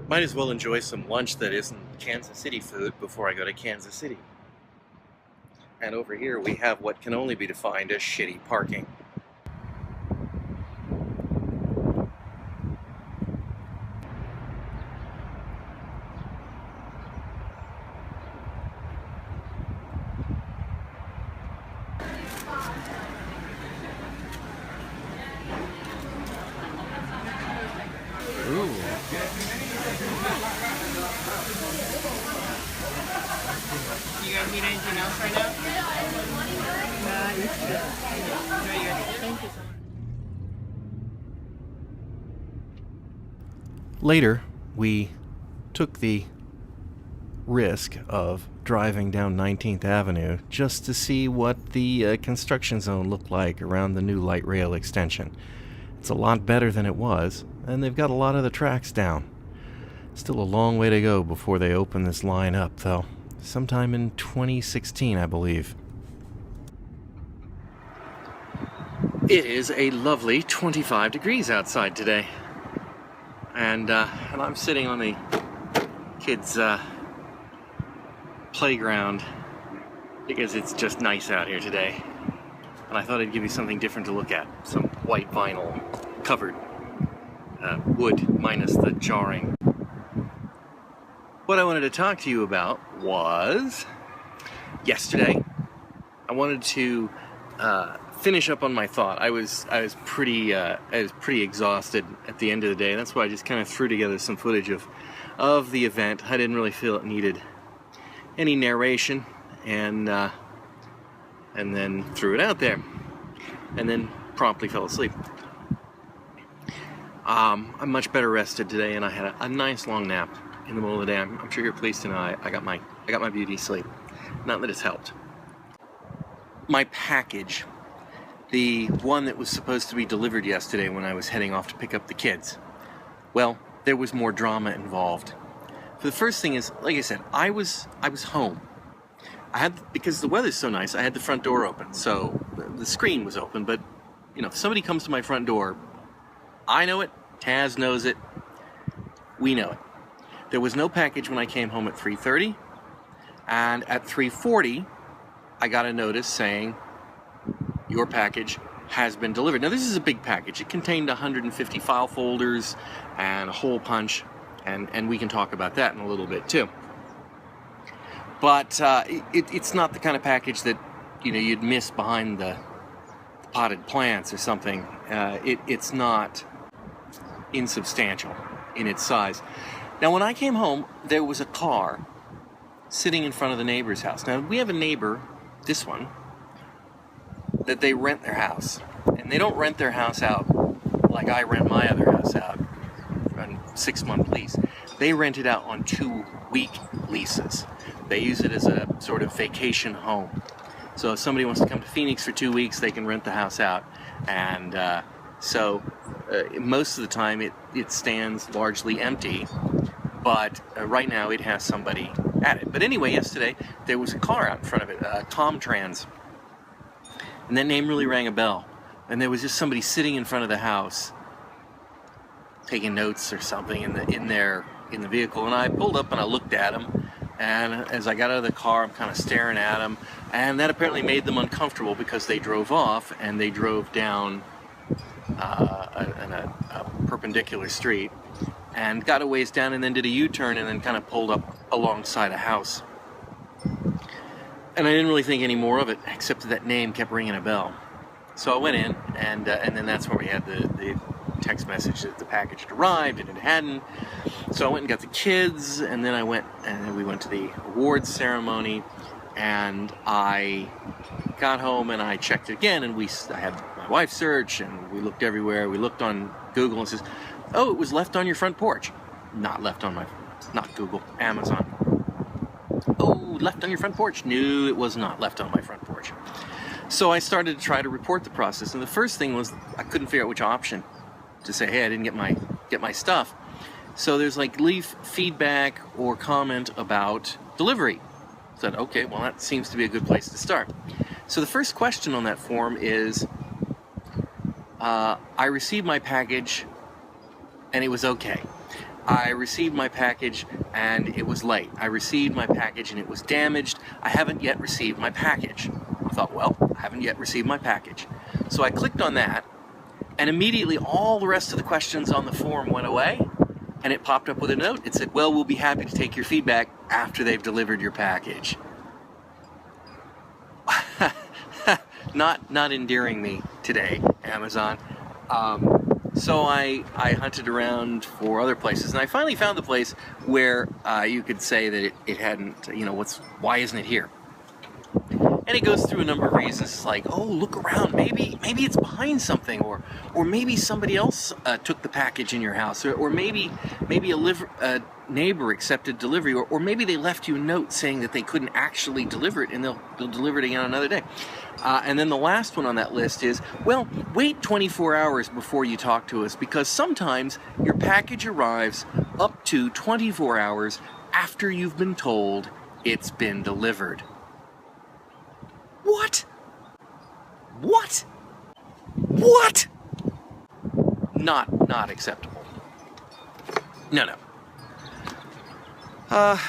Might as well enjoy some lunch that isn't Kansas City food before I go to Kansas City. And over here we have what can only be defined as shitty parking. Ooh. You guys need anything else right now? Thank you so much. Later, we took the risk of driving down 19th Avenue just to see what the construction zone looked like around the new light rail extension. It's a lot better than it was, and they've got a lot of the tracks down. Still a long way to go before they open this line up, though. Sometime in 2016, I believe. It is a lovely 25 degrees outside today. And I'm sitting on the kids' playground because it's just nice out here today. And I thought I'd give you something different to look at. Some white vinyl covered wood minus the jarring. What I wanted to talk to you about was yesterday. I wanted to finish up on my thought. I was pretty exhausted at the end of the day. That's why I just kind of threw together some footage of the event. I didn't really feel it needed any narration, and then threw it out there, and then promptly fell asleep. I'm much better rested today, and I had a nice long nap in the middle of the day. I'm sure you're pleased to know I got my beauty sleep. Not that it's helped. My package, the one that was supposed to be delivered yesterday when I was heading off to pick up the kids, well, there was more drama involved. For the first thing is, like I said, I was home. Because the weather's so nice, I had the front door open, so the screen was open, but if somebody comes to my front door, I know it, Taz knows it, we know it. There was no package when I came home at 3:30, and at 3:40, I got a notice saying, your package has been delivered. Now, this is a big package. It contained 150 file folders and a hole punch, and we can talk about that in a little bit, too. But it's not the kind of package that, you'd miss behind the potted plants or something. It's not insubstantial in its size. Now, when I came home, there was a car sitting in front of the neighbor's house. Now, we have a neighbor, this one, that they rent their house. And they don't rent their house out like I rent my other house out on 6-month lease. They rent it out on 2-week leases. They use it as a sort of vacation home. So if somebody wants to come to Phoenix for 2 weeks, they can rent the house out. And so most of the time it stands largely empty. But right now it has somebody at it. But anyway, yesterday there was a car out in front of it, Comtrans. And that name really rang a bell. And there was just somebody sitting in front of the house taking notes or something in the vehicle. And I pulled up and I looked at him. And as I got out of the car, I'm kind of staring at them. And that apparently made them uncomfortable because they drove off and they drove down a perpendicular street and got a ways down and then did a U-turn and then kind of pulled up alongside a house. And I didn't really think any more of it, except that name kept ringing a bell. So I went in, and then that's where we had the text message that the package had arrived, and it hadn't. So I went and got the kids, and then we went to the awards ceremony, and I got home and I checked it again, and I had my wife search, and we looked everywhere. We looked on Google, and it says, oh, it was left on your front porch. Not Google, Amazon. Oh, left on your front porch? No, it was not left on my front porch. So I started to try to report the process, and the first thing was I couldn't figure out which option to say, hey, I didn't get my stuff. So there's like leave feedback or comment about delivery. I said, okay, well that seems to be a good place to start. So the first question on that form is, I received my package and it was okay. I received my package and it was late. I received my package and it was damaged. I haven't yet received my package. I thought, well, I haven't yet received my package. So I clicked on that, and immediately all the rest of the questions on the form went away, and it popped up with a note. It said, well, we'll be happy to take your feedback after they've delivered your package. Not endearing me today, Amazon. So I hunted around for other places, and I finally found the place where you could say that it hadn't, why isn't it here? And it goes through a number of reasons. It's like, oh, look around, maybe it's behind something, or maybe somebody else took the package in your house, or maybe a neighbor accepted delivery, or maybe they left you a note saying that they couldn't actually deliver it and they'll deliver it again another day. And then the last one on that list is, well, wait 24 hours before you talk to us, because sometimes your package arrives up to 24 hours after you've been told it's been delivered. What? What? What? Not acceptable. No.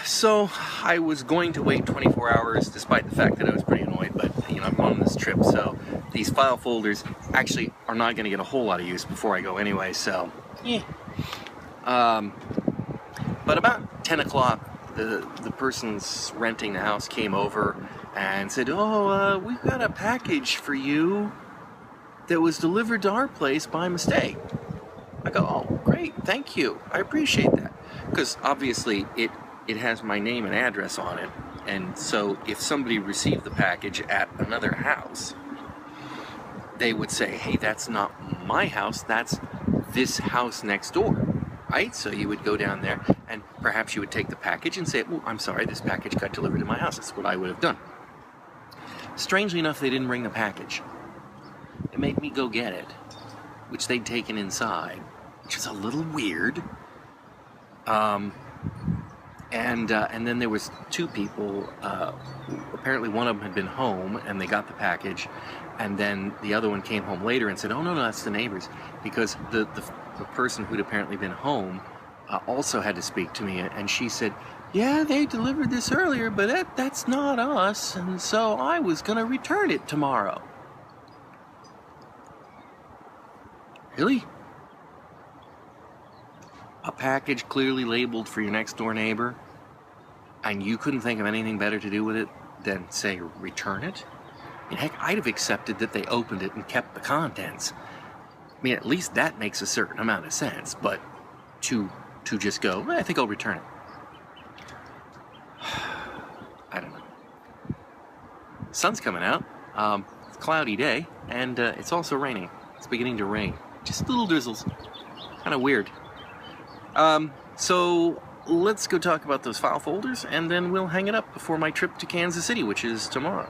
So I was going to wait 24 hours, despite the fact that I was pretty annoyed, but I'm going on this trip, so these file folders actually are not going to get a whole lot of use before I go anyway, so yeah. But about 10 o'clock, the person's renting the house came over and said, oh, we've got a package for you that was delivered to our place by mistake. I go, oh, great, thank you, I appreciate that. Because obviously it has my name and address on it, and so if somebody received the package at another house, they would say, hey, that's not my house, that's this house next door, right? So you would go down there, and perhaps you would take the package and say, well, I'm sorry, this package got delivered to my house. That's what I would have done. Strangely enough, they didn't bring the package. They made me go get it, which they'd taken inside, which is a little weird. And then there was two people. Apparently, one of them had been home and they got the package, and then the other one came home later and said, "Oh no, that's the neighbors," because the person who'd apparently been home also had to speak to me, and she said, "Yeah, they delivered this earlier, but that's not us, and so I was gonna return it tomorrow." Really? A package clearly labeled for your next door neighbor, and you couldn't think of anything better to do with it than, say, return it? I mean, heck, I'd have accepted that they opened it and kept the contents. I mean, at least that makes a certain amount of sense, but to just go, well, I think I'll return it. I don't know. Sun's coming out. It's a cloudy day, and it's also raining. It's beginning to rain. Just little drizzles. Kind of weird. So let's go talk about those file folders, and then we'll hang it up before my trip to Kansas City, which is tomorrow.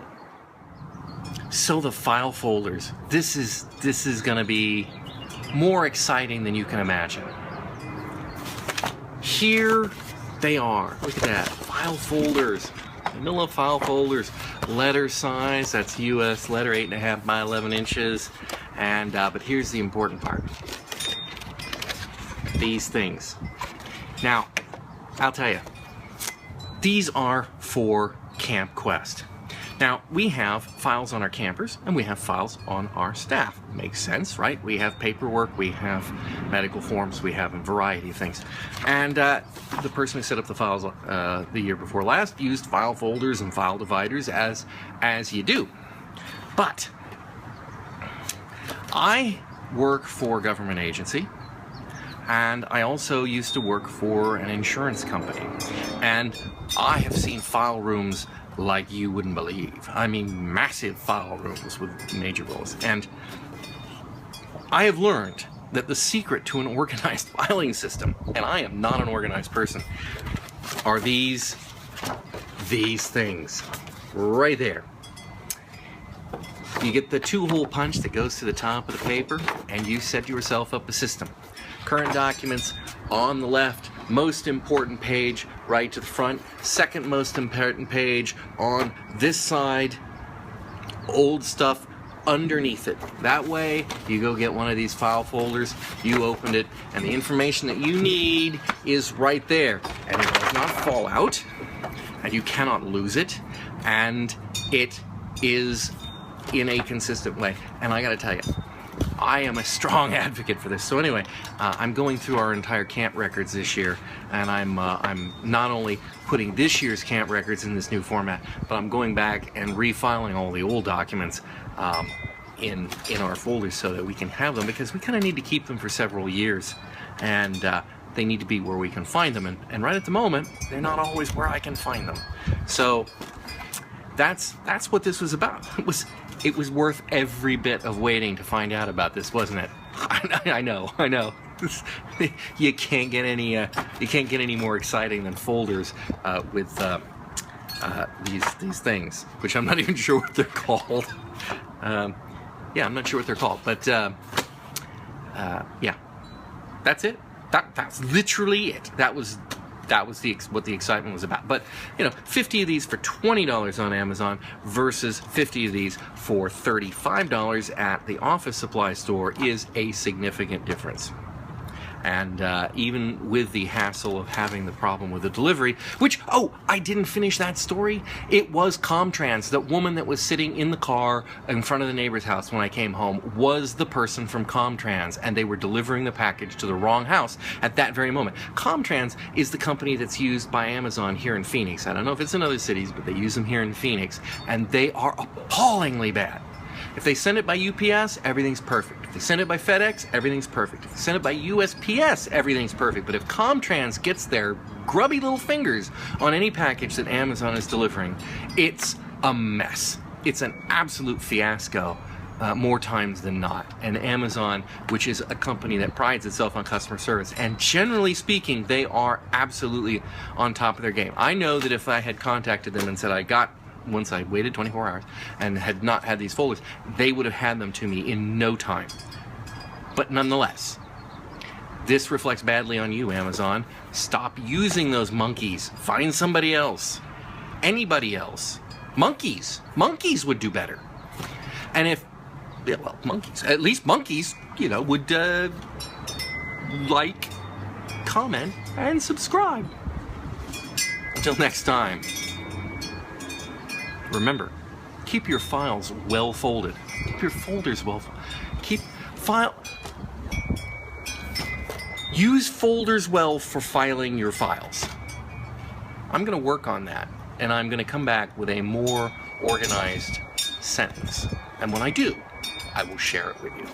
So the file folders. This is going to be more exciting than you can imagine. Here they are. Look at that. File folders. Manila file folders. Letter size. That's US letter, 8.5 by 11 inches. And but here's the important part. These things. Now, I'll tell you, these are for Camp Quest. Now, we have files on our campers, and we have files on our staff. Makes sense, right? We have paperwork, we have medical forms, we have a variety of things. And the person who set up the files the year before last used file folders and file dividers as you do. But I work for a government agency, and I also used to work for an insurance company. And I have seen file rooms like you wouldn't believe. I mean, massive file rooms with major rows. And I have learned that the secret to an organized filing system, and I am not an organized person, are these things right there. You get the 2-hole punch that goes to the top of the paper, and you set yourself up a system. Current documents on the left, most important page right to the front, second most important page on this side, old stuff underneath it. That way, you go get one of these file folders, you opened it, and the information that you need is right there. And it does not fall out, and you cannot lose it, and it is in a consistent way. And I gotta tell you, I am a strong advocate for this. So anyway, I'm going through our entire camp records this year, and I'm not only putting this year's camp records in this new format, but I'm going back and refiling all the old documents in our folders so that we can have them, because we kind of need to keep them for several years, and they need to be where we can find them. And right at the moment, they're not always where I can find them. So that's what this was about. It was worth every bit of waiting to find out about this, wasn't it? I know. You can't get any more exciting than folders with these things, which I'm not even sure what they're called. Yeah, I'm not sure what they're called, but yeah, that's it. That's literally it. That was what the excitement was about. But 50 of these for $20 on Amazon versus 50 of these for $35 at the office supply store is a significant difference. And even with the hassle of having the problem with the delivery, which, I didn't finish that story. It was Comtrans. That woman that was sitting in the car in front of the neighbor's house when I came home was the person from Comtrans, and they were delivering the package to the wrong house at that very moment. Comtrans is the company that's used by Amazon here in Phoenix. I don't know if it's in other cities, but they use them here in Phoenix, and they are appallingly bad. If they send it by UPS, everything's perfect. If they send it by FedEx, everything's perfect. If they send it by USPS, everything's perfect. But if Comtrans gets their grubby little fingers on any package that Amazon is delivering, it's a mess. It's an absolute fiasco, more times than not. And Amazon, which is a company that prides itself on customer service, and generally speaking, they are absolutely on top of their game. I know that if I had contacted them and said once I waited 24 hours and had not had these folders, they would have had them to me in no time. But nonetheless, this reflects badly on you, Amazon. Stop using those monkeys. Find somebody else. Anybody else. Monkeys would do better. And monkeys, at least monkeys, would like, comment, and subscribe. Until next time. Remember, keep your files well folded. Keep your folders well folded. Use folders well for filing your files. I'm going to work on that, and I'm going to come back with a more organized sentence. And when I do, I will share it with you.